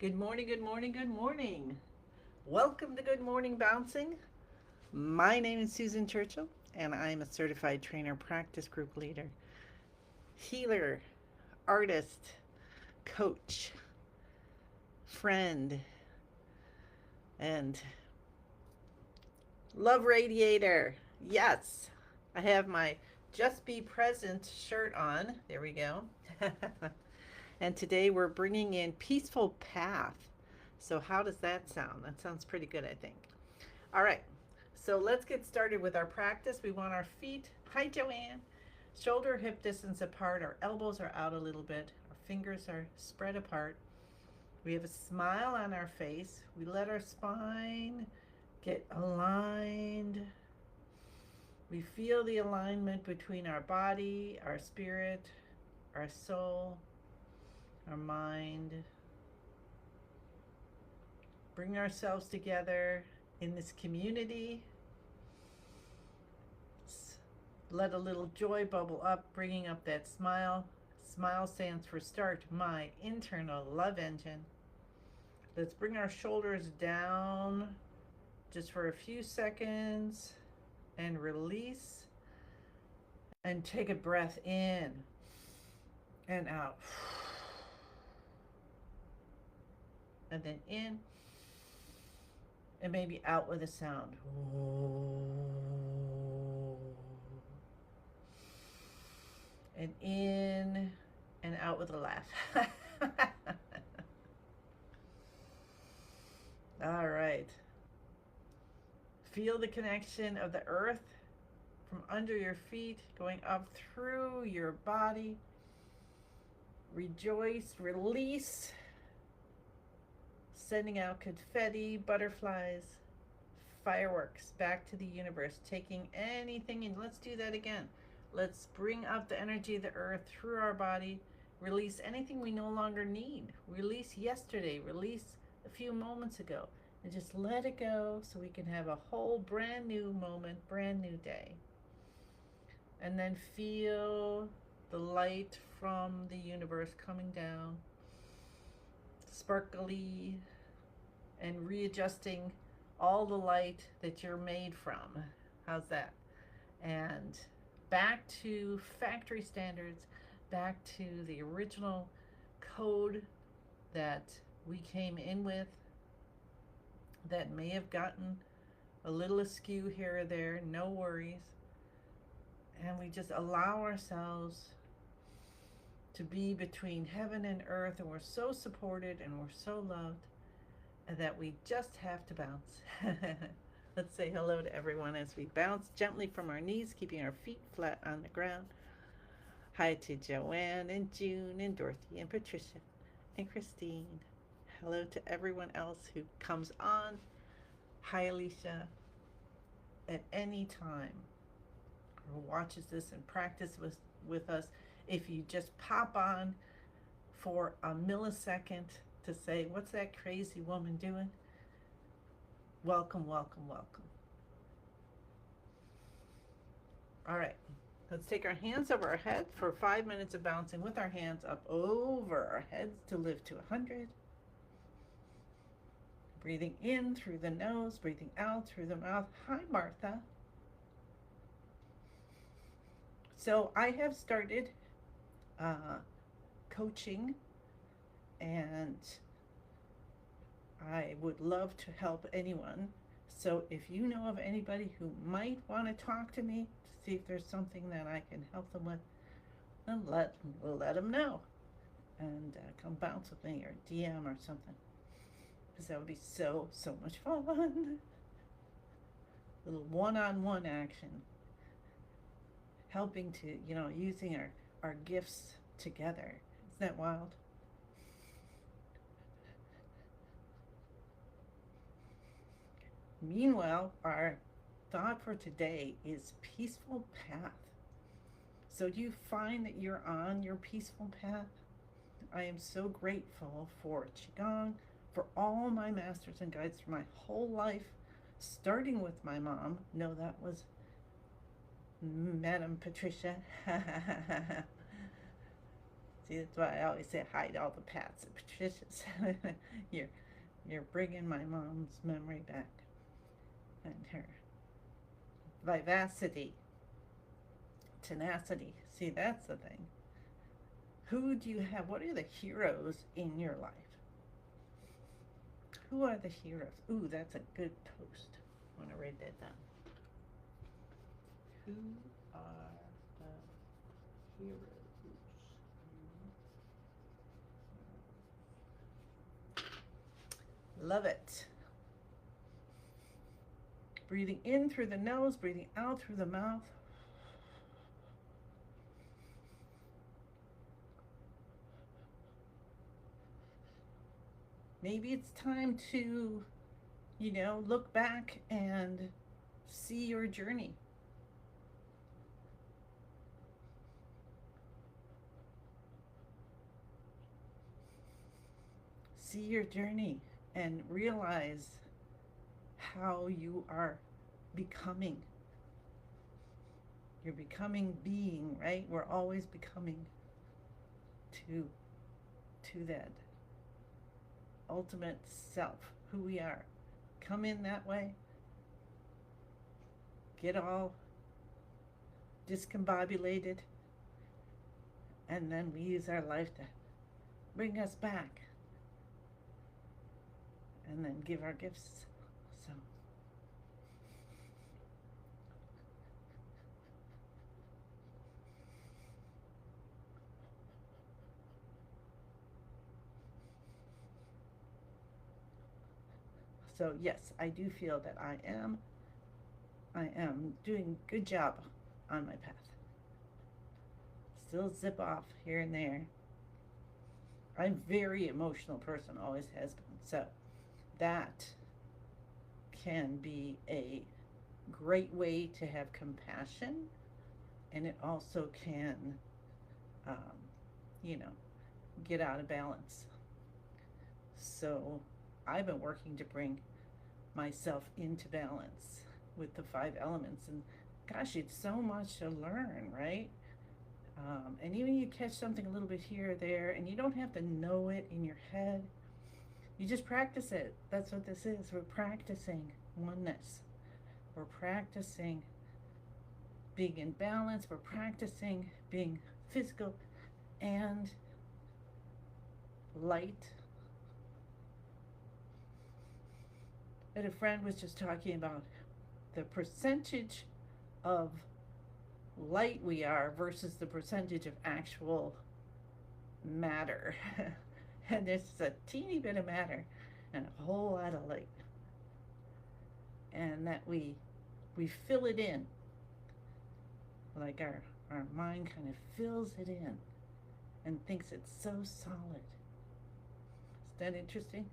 Good morning, good morning, good morning. Welcome to Good Morning Bouncing. My name is Susan Churchill, and I'm a certified trainer, practice group leader, healer, artist, coach, friend, and love radiator. Yes, I have my Just Be Present shirt on. There we go. And today we're bringing in Peaceful Path. So, how does that sound? That sounds pretty good, I think. All right, so let's get started with our practice. We want our feet, hi Joanne, shoulder hip distance apart. Our elbows are out a little bit. Our fingers are spread apart. We have a smile on our face. We let our spine get aligned. We feel the alignment between our body, our spirit, our soul, our mind. Bring ourselves together in this community. Let a little joy bubble up, bringing up that smile. Smile stands for start my internal love engine. Let's bring our shoulders down just for a few seconds and release. And take a breath in and out. And then in and maybe out with a sound. And in and out with a laugh. All right. Feel the connection of the earth from under your feet going up through your body. Rejoice, release, sending out confetti, butterflies, fireworks back to the universe, taking anything in. Let's do that again. Let's bring up the energy of the earth through our body, release anything we no longer need. Release yesterday, release a few moments ago, and just let it go so we can have a whole brand new moment, brand new day. And then feel the light from the universe coming down, sparkly, and readjusting all the light that you're made from. How's that? And back to factory standards, back to the original code that we came in with that may have gotten a little askew here or there, no worries. And we just allow ourselves to be between heaven and earth, and we're so supported and we're so loved that we just have to bounce. Let's say hello to everyone as we bounce gently from our knees, keeping our feet flat on the ground. Hi to Joanne and June and Dorothy and Patricia and Christine. Hello to everyone else who comes on. Hi, Alicia. At any time, or watches this and practice with us, if you just pop on for a millisecond to say, what's that crazy woman doing? Welcome, welcome, welcome. All right, let's take our hands over our head for 5 minutes of bouncing with our hands up over our heads to lift to 100. Breathing in through the nose, breathing out through the mouth. Hi, Martha. So I have started coaching, and I would love to help anyone. So if you know of anybody who might want to talk to me to see if there's something that I can help them with, then let them know. And come bounce with me or DM or something. Because that would be so much fun. Little one-on-one action. Helping to, using our gifts together. Isn't that wild? Meanwhile, our thought for today is peaceful path. So do you find that you're on your peaceful path? I am so grateful for Qigong, for all my masters and guides for my whole life, starting with my mom. No, that was Madam Patricia. See, that's why I always say hi to all the Pats and Patricias. you're, you're bringing my mom's memory back and her vivacity, tenacity. See, that's the thing. Who do you have? What are the heroes in your life? Who are the heroes? Ooh, that's a good toast. I want to write that down. Who are the heroes? Love it. Breathing in through the nose, breathing out through the mouth. Maybe it's time to, look back and see your journey. See your journey and realize how you are becoming. You're becoming being, right? We're always becoming to that ultimate self, who we are. Come in that way, get all discombobulated, and then we use our life to bring us back and then give our gifts. So yes, I do feel that I am doing a good job on my path. Still zip off here and there. I'm a very emotional person, always has been. So that can be a great way to have compassion, and it also can, um, get out of balance. So I've been working to bring myself into balance with the 5 elements, and gosh, it's so much to learn, right? And even you catch something a little bit here or there, and you don't have to know it in your head. You just practice it. That's what this is. We're practicing oneness. We're practicing being in balance. We're practicing being physical and light. And a friend was just talking about the percentage of light we are versus the percentage of actual matter. And there's a teeny bit of matter and a whole lot of light. And that we fill it in. Like our mind kind of fills it in and thinks it's so solid. Is that interesting?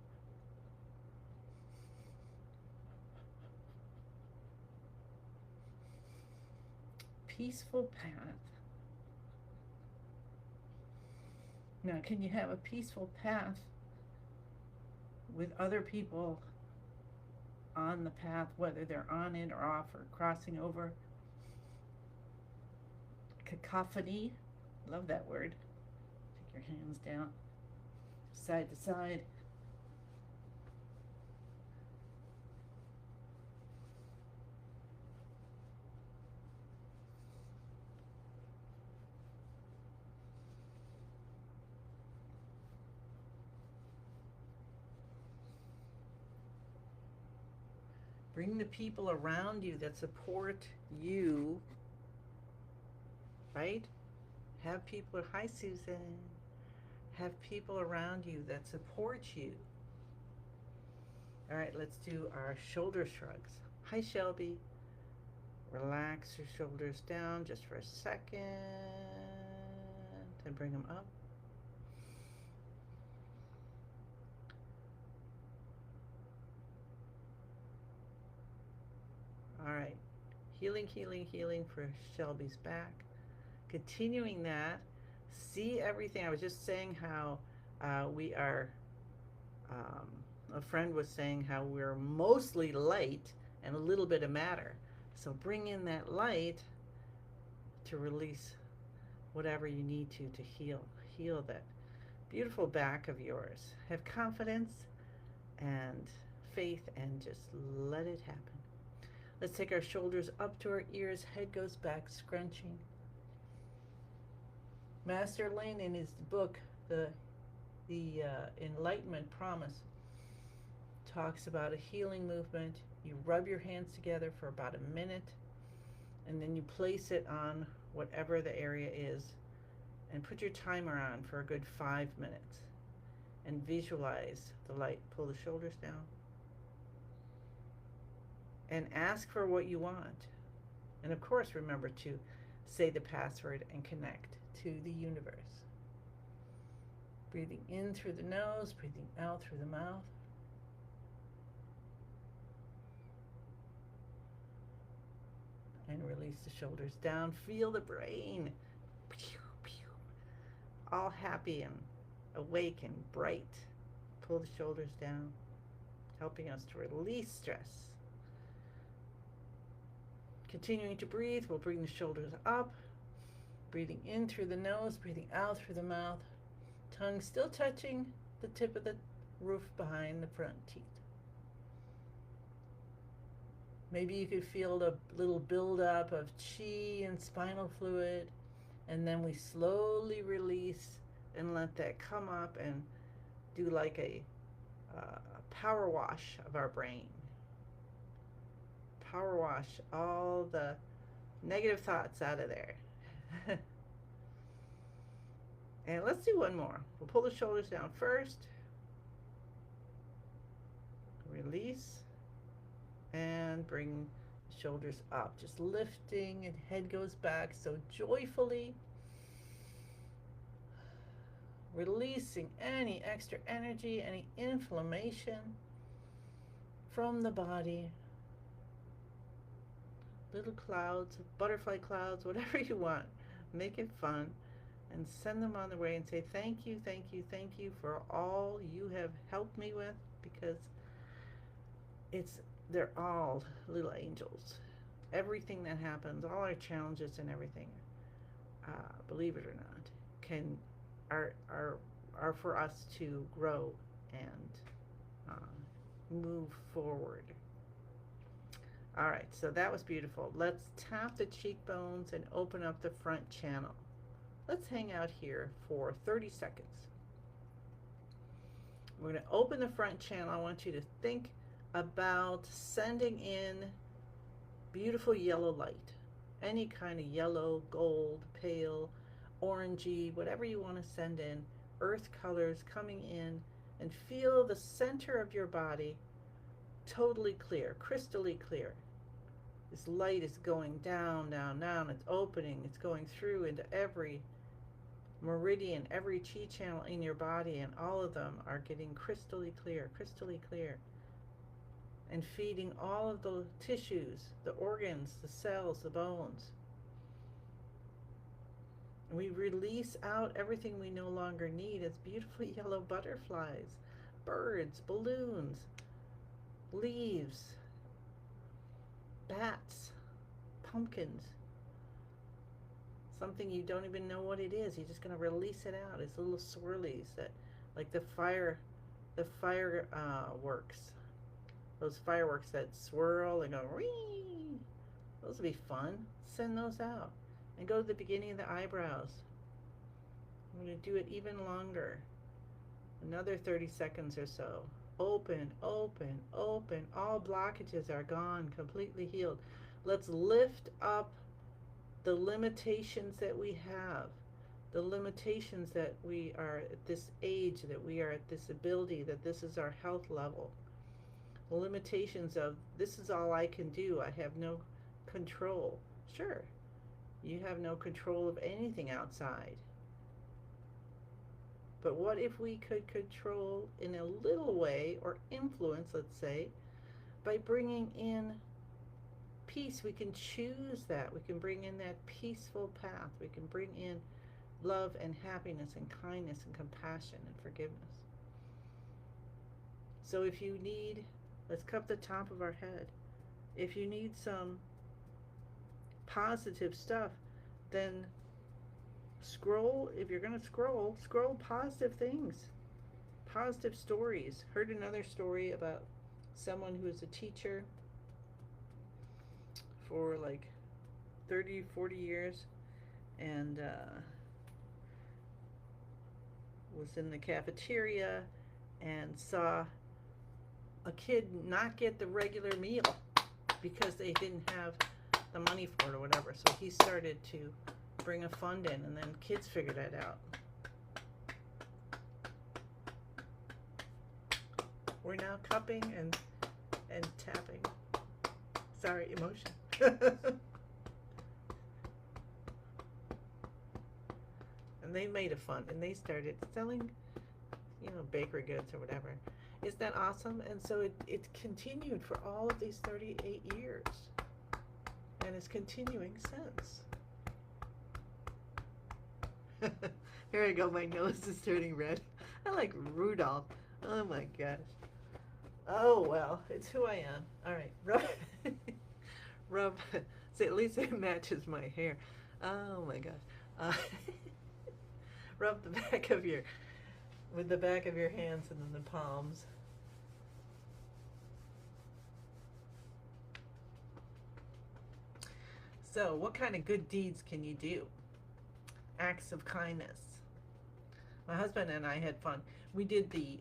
Peaceful path. Now, can you have a peaceful path with other people on the path, whether they're on it or off or crossing over? Cacophony. Love that word. Take your hands down, side to side. Bring the people around you that support you, right? Have people, hi Susan, have people around you that support you. All right, let's do our shoulder shrugs. Hi Shelby. Relax your shoulders down just for a second and bring them up. All right, healing, healing, healing for Shelby's back. Continuing that, see everything. I was just saying how we are, a friend was saying how we're mostly light and a little bit of matter. So bring in that light to release whatever you need to heal heal that beautiful back of yours. Have confidence and faith and just let it happen. Let's take our shoulders up to our ears, head goes back, scrunching. Master Lin, in his book, the Enlightenment Promise, talks about a healing movement. You rub your hands together for about a minute, and then you place it on whatever the area is, and put your timer on for a good 5 minutes, and visualize the light. Pull the shoulders down, and ask for what you want. And of course, remember to say the password and connect to the universe. Breathing in through the nose, breathing out through the mouth. And release the shoulders down. Feel the brain. All happy and awake and bright. Pull the shoulders down, helping us to release stress. Continuing to breathe, we'll bring the shoulders up. Breathing in through the nose, breathing out through the mouth. Tongue still touching the tip of the roof behind the front teeth. Maybe you could feel a little buildup of chi and spinal fluid, and then we slowly release and let that come up and do like a power wash of our brain. Power wash all the negative thoughts out of there. And let's do one more. We'll pull the shoulders down first. Release. And bring the shoulders up. Just lifting, and head goes back so joyfully. Releasing any extra energy, any inflammation from the body. Little clouds, butterfly clouds, whatever you want. Make it fun and send them on their way and say thank you, thank you, thank you for all you have helped me with, because they're all little angels. Everything that happens, all our challenges and everything, believe it or not, are for us to grow and move forward. All right, so that was beautiful. Let's tap the cheekbones and open up the front channel. Let's hang out here for 30 seconds. We're going to open the front channel. I want you to think about sending in beautiful yellow light. Any kind of yellow, gold, pale, orangey, whatever you want to send in. Earth colors coming in, and feel the center of your body totally clear, crystally clear. This light is going down, down, down. It's opening. It's going through into every meridian, every chi channel in your body, and all of them are getting crystally clear, and feeding all of the tissues, the organs, the cells, the bones. We release out everything we no longer need as beautiful yellow butterflies, birds, balloons, leaves, bats, pumpkins. Something you don't even know what it is. You're just going to release it out. It's little swirlies that, like the fireworks. Those fireworks that swirl and go, whee! Those will be fun. Send those out. And go to the beginning of the eyebrows. I'm going to do it even longer. Another 30 seconds or so. Open, open, open. All blockages are gone, completely healed. Let's lift up the limitations that we have, the limitations that we are at this age, that we are at this ability, that this is our health level. The limitations of, this is all I can do, I have no control. Sure, you have no control of anything outside. But what if we could control in a little way, or influence, let's say, by bringing in peace? We can choose that. We can bring in that peaceful path. We can bring in love and happiness and kindness and compassion and forgiveness. So if you need, let's cup the top of our head. If you need some positive stuff, then Scroll, if you're going to scroll positive things, positive stories. Heard another story about someone who was a teacher for like 30, 40 years and was in the cafeteria and saw a kid not get the regular meal because they didn't have the money for it or whatever. So he started to bring a fund in, and then kids figured that out. We're now cupping and tapping. Sorry, emotion. And they made a fund, and they started selling, bakery goods or whatever. Isn't that awesome? And so it continued for all of these 38 years, and it's continuing since. Here I go, my nose is turning red. I like Rudolph. Oh my gosh. Oh well, it's who I am. All right, rub. See, at least it matches my hair. Oh my gosh. Rub the back of with the back of your hands and then the palms. So, what kind of good deeds can you do? Acts of kindness. My husband and I had fun. We did the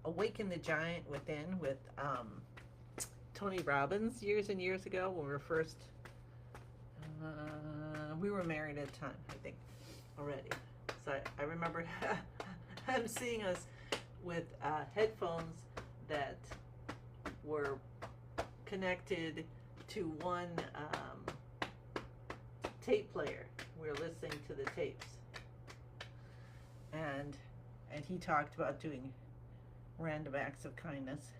Awaken the Giant Within with Tony Robbins years and years ago when we were first, we were married at the time, I think, already. So I remember him seeing us with headphones that were connected to one tape player. We were listening to the tapes. And he talked about doing random acts of kindness.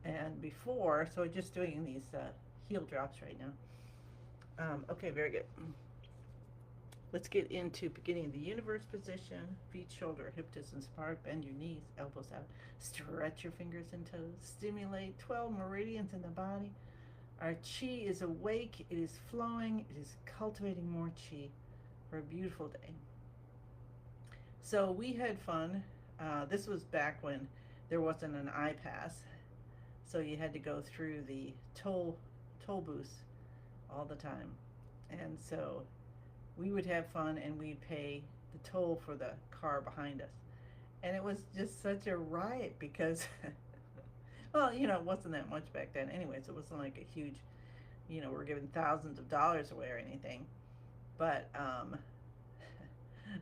And before, so just doing these heel drops right now. Okay, very good. Let's get into beginning of the universe position. Feet, shoulder, hip distance apart. Bend your knees, elbows out. Stretch your fingers and toes. Stimulate 12 meridians in the body. Our chi is awake. It is flowing. It is cultivating more chi for a beautiful day. So we had fun. This was back when there wasn't an iPass, so you had to go through the toll booths all the time, and so we would have fun and we'd pay the toll for the car behind us, and it was just such a riot because well, it wasn't that much back then anyways. It wasn't like a huge, we're giving thousands of dollars away or anything, but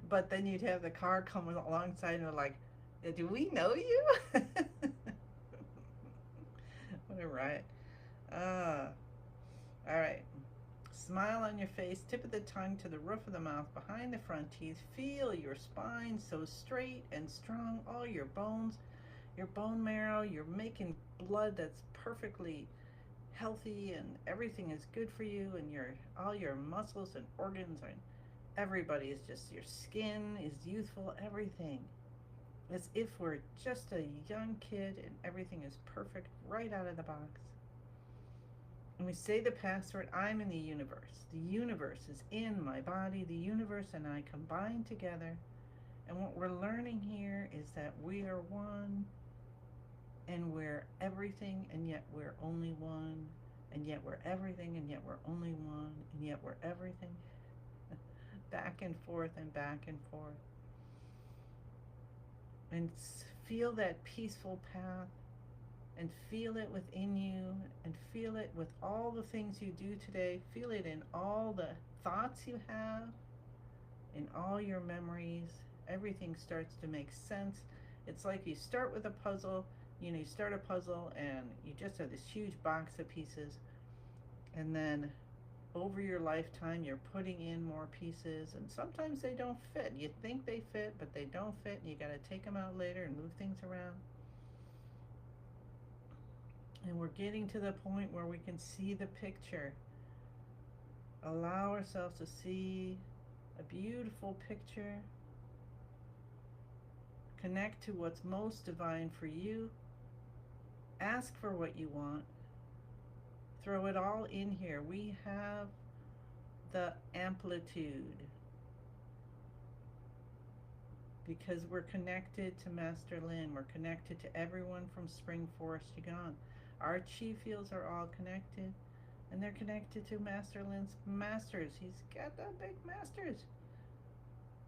but then you'd have the car come alongside and they're like, do we know you? What a riot. All right. Smile on your face, tip of the tongue to the roof of the mouth, behind the front teeth. Feel your spine so straight and strong, all your bones, your bone marrow. You're making blood that's perfectly healthy, and everything is good for you, and all your muscles and organs are, everybody is just, your skin is youthful, everything. As if we're just a young kid and everything is perfect right out of the box. And we say the password, I'm in the universe. The universe is in my body. The universe and I combine together. And what we're learning here is that we are one, and we're everything, and yet we're only one, and yet we're everything, and yet we're only one, and yet we're everything. Back and forth and back and forth. And feel that peaceful path, and feel it within you, and feel it with all the things you do today. Feel it in all the thoughts you have, in all your memories. Everything starts to make sense. It's like you start with a puzzle, you start a puzzle and you just have this huge box of pieces, and then over your lifetime you're putting in more pieces, and sometimes they don't fit. You think they fit, but they don't fit, and you got to take them out later and move things around. And we're getting to the point where we can see the picture. Allow ourselves to see a beautiful picture. Connect to what's most divine for you. Ask for what you want. Throw it all in here. We have the amplitude, because we're connected to Master Lin. We're connected to everyone from Spring Forest Qigong. Our chi fields are all connected, and they're connected to Master Lin's masters. He's got the big masters.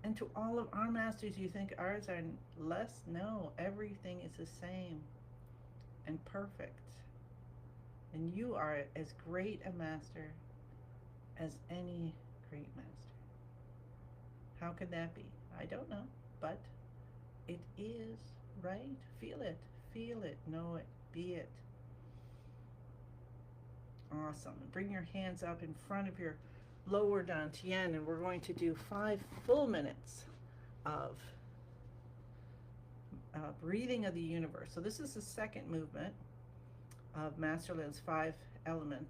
And to all of our masters, you think ours are less? No, everything is the same and perfect. And you are as great a master as any great master. How could that be? I don't know, but it is, right? Feel it, know it, be it. Awesome. Bring your hands up in front of your lower dantian, and we're going to do 5 full minutes of breathing of the universe. So this is the second movement of Master Lin's 5 element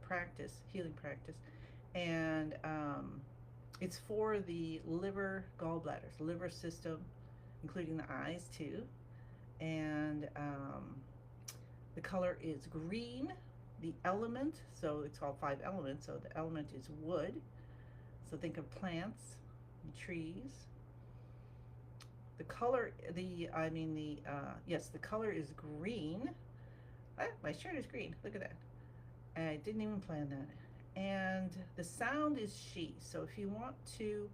practice, healing practice, and it's for the liver, gallbladders, liver system, including the eyes too, and the color is green. The element, so it's called 5 elements, so the element is wood. So think of plants and trees. The color, yes, the color is green. Ah, my shirt is green, look at that. I didn't even plan that. And the sound is she. So if you want to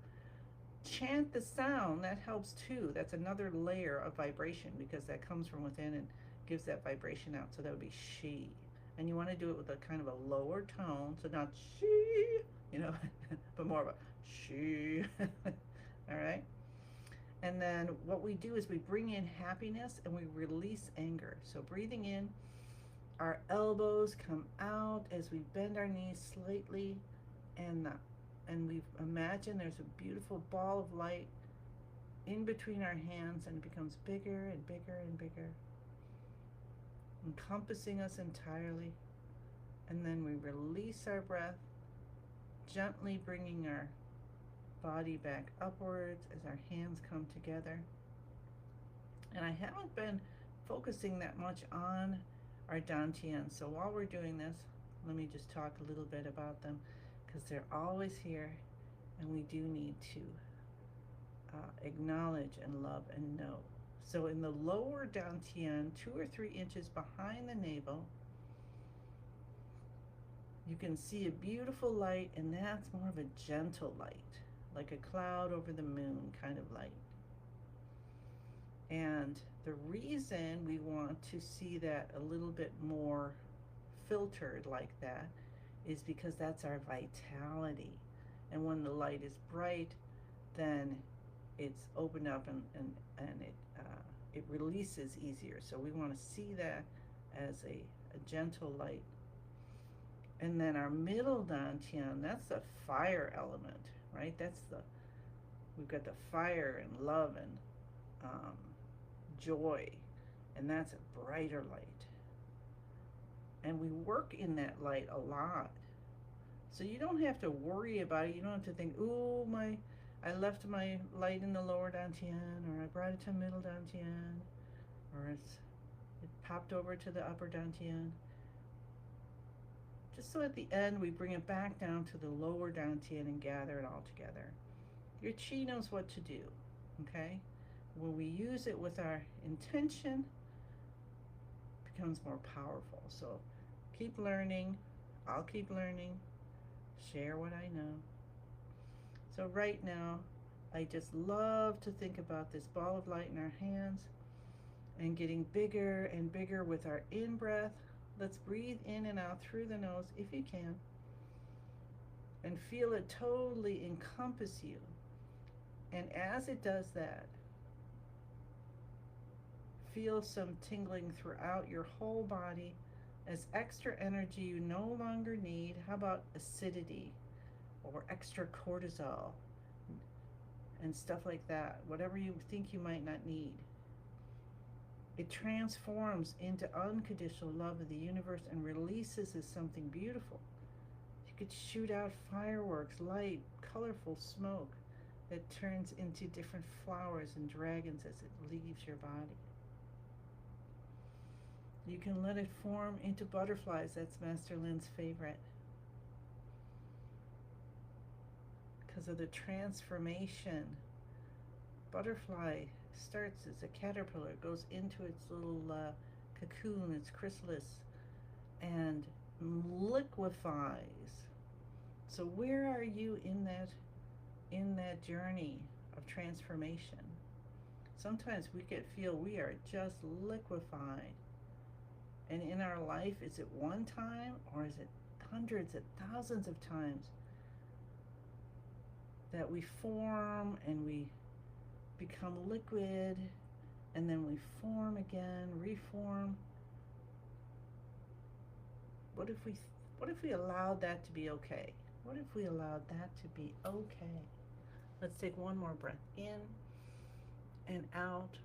chant the sound, that helps too. That's another layer of vibration, because that comes from within and gives that vibration out. So that would be she. And you want to do it with a kind of a lower tone, so not she, but more of a she. All right. And then what we do is we bring in happiness and we release anger. So breathing in, our elbows come out as we bend our knees slightly, and we imagine there's a beautiful ball of light in between our hands, and it becomes bigger and bigger and bigger, encompassing us entirely. And then we release our breath, gently bringing our body back upwards as our hands come together. And I haven't been focusing that much on our dantian, so while we're doing this, let me just talk a little bit about them, because they're always here, and we do need to acknowledge and love and know. So in the lower dantian, 2 or 3 inches behind the navel, you can see a beautiful light, and that's more of a gentle light, like a cloud over the moon kind of light. And the reason we want to see that a little bit more filtered like that is because that's our vitality. And when the light is bright, then it's opened up and it releases easier. So we want to see that as a gentle light. And then our middle dantian, that's the fire element, right? We've got the fire and love and joy, and that's a brighter light. And we work in that light a lot. So you don't have to worry about it. You don't have to think, ooh, I left my light in the lower dantian, or I brought it to middle dantian, or it popped over to the upper dantian. Just so at the end we bring it back down to the lower dantian and gather it all together. Your chi knows what to do, okay? When we use it with our intention, it becomes more powerful. So keep learning. I'll keep learning. Share what I know. So right now, I just love to think about this ball of light in our hands and getting bigger and bigger with our in-breath. Let's breathe in and out through the nose if you can, and feel it totally encompass you. And as it does that, feel some tingling throughout your whole body as extra energy you no longer need. How about acidity or extra cortisol and stuff like that? Whatever you think you might not need. It transforms into unconditional love of the universe and releases as something beautiful. You could shoot out fireworks, light, colorful smoke that turns into different flowers and dragons as it leaves your body. You can let it form into butterflies. That's Master Lin's favorite. because of the transformation. Butterfly starts as a caterpillar, goes into its little cocoon, its chrysalis, and liquefies. So where are you in that journey of transformation? Sometimes we could feel we are just liquefied. And in our life, is it one time or is it hundreds of thousands of times that we form and we become liquid and then we form again, reform? What if we allowed that to be okay? What if we allowed that to be okay? Let's take one more breath in and out.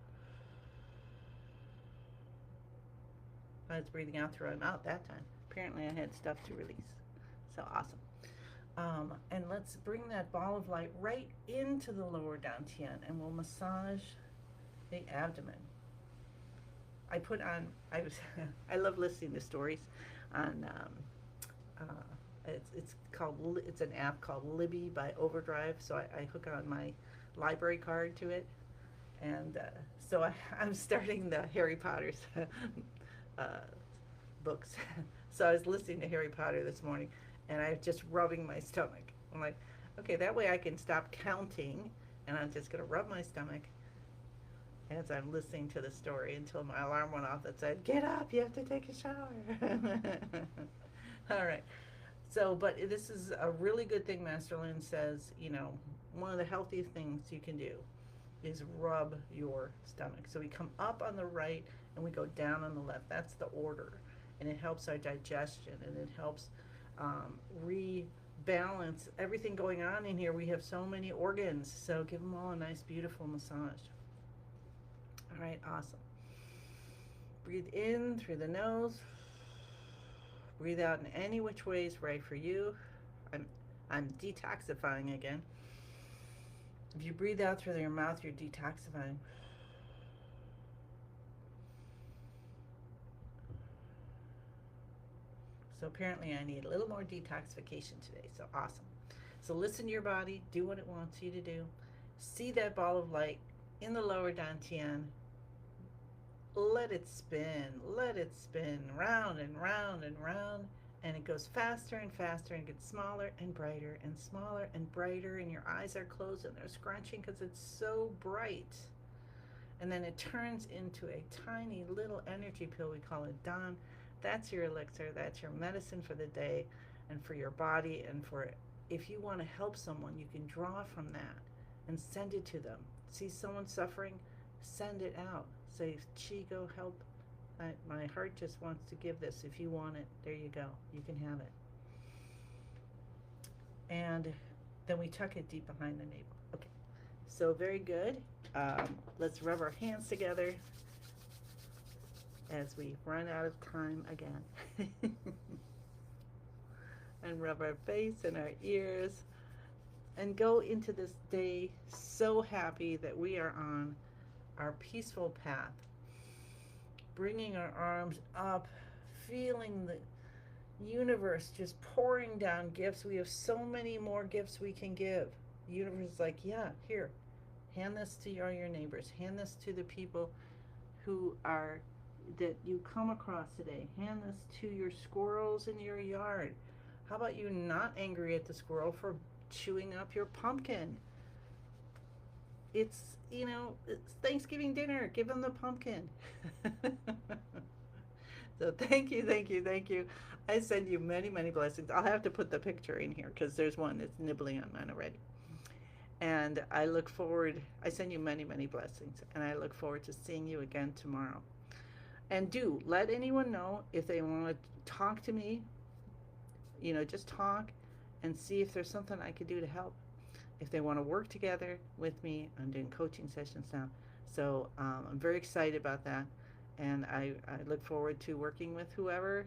I was breathing out through my mouth that time. Apparently I had stuff to release. So awesome. And let's bring that ball of light right into the lower dantian, and we'll massage the abdomen. I love listening to stories on, it's an app called Libby by Overdrive, so I hook on my library card to it, and so I'm starting the Harry Potter's books. So I was listening to Harry Potter this morning, and I was just rubbing my stomach. I'm like, okay, that way I can stop counting, and I'm just going to rub my stomach as I'm listening to the story until my alarm went off that said, get up, you have to take a shower. All right. So, but this is a really good thing. Master Lin says, one of the healthiest things you can do is rub your stomach. So we come up on the right and we go down on the left. That's the order. And it helps our digestion, and it helps rebalance everything going on in here. We have so many organs, so give them all a nice, beautiful massage. All right, awesome. Breathe in through the nose. Breathe out in any which way is right for you. I'm detoxifying again. If you breathe out through your mouth, you're detoxifying. So apparently I need a little more detoxification today. So awesome. So listen to your body. Do what it wants you to do. See that ball of light in the lower dantian. Let it spin. Let it spin round and round and round. And it goes faster and faster and gets smaller and brighter and smaller and brighter. And your eyes are closed and they're scrunching because it's so bright. And then it turns into a tiny little energy pill. We call it Dawn. That's your elixir. That's your medicine for the day and for your body. And for if you want to help someone, you can draw from that and send it to them. See someone suffering, send it out. Say, Chi, go help. My heart just wants to give this. If you want it, there you go. You can have it. And then we tuck it deep behind the navel. Okay, so very good. Let's rub our hands together as we run out of time again. And rub our face and our ears and go into this day so happy that we are on our peaceful path, bringing our arms up, feeling the universe just pouring down gifts. We have so many more gifts we can give. The universe is like, yeah, here, hand this to all your neighbors, hand this to the people that you come across today, hand this to your squirrels in your yard. How about you not angry at the squirrel for chewing up your pumpkin? It's Thanksgiving dinner. Give them the pumpkin. So thank you. I send you many, many blessings. I'll have to put the picture in here because there's one that's nibbling on mine already. And I send you many, many blessings. And I look forward to seeing you again tomorrow. And do let anyone know if they want to talk to me. Just talk and see if there's something I could do to help. If they want to work together with me, I'm doing coaching sessions now. So I'm very excited about that. And I look forward to working with whoever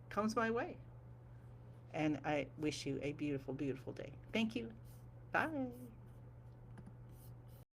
comes my way. And I wish you a beautiful, beautiful day. Thank you. Bye.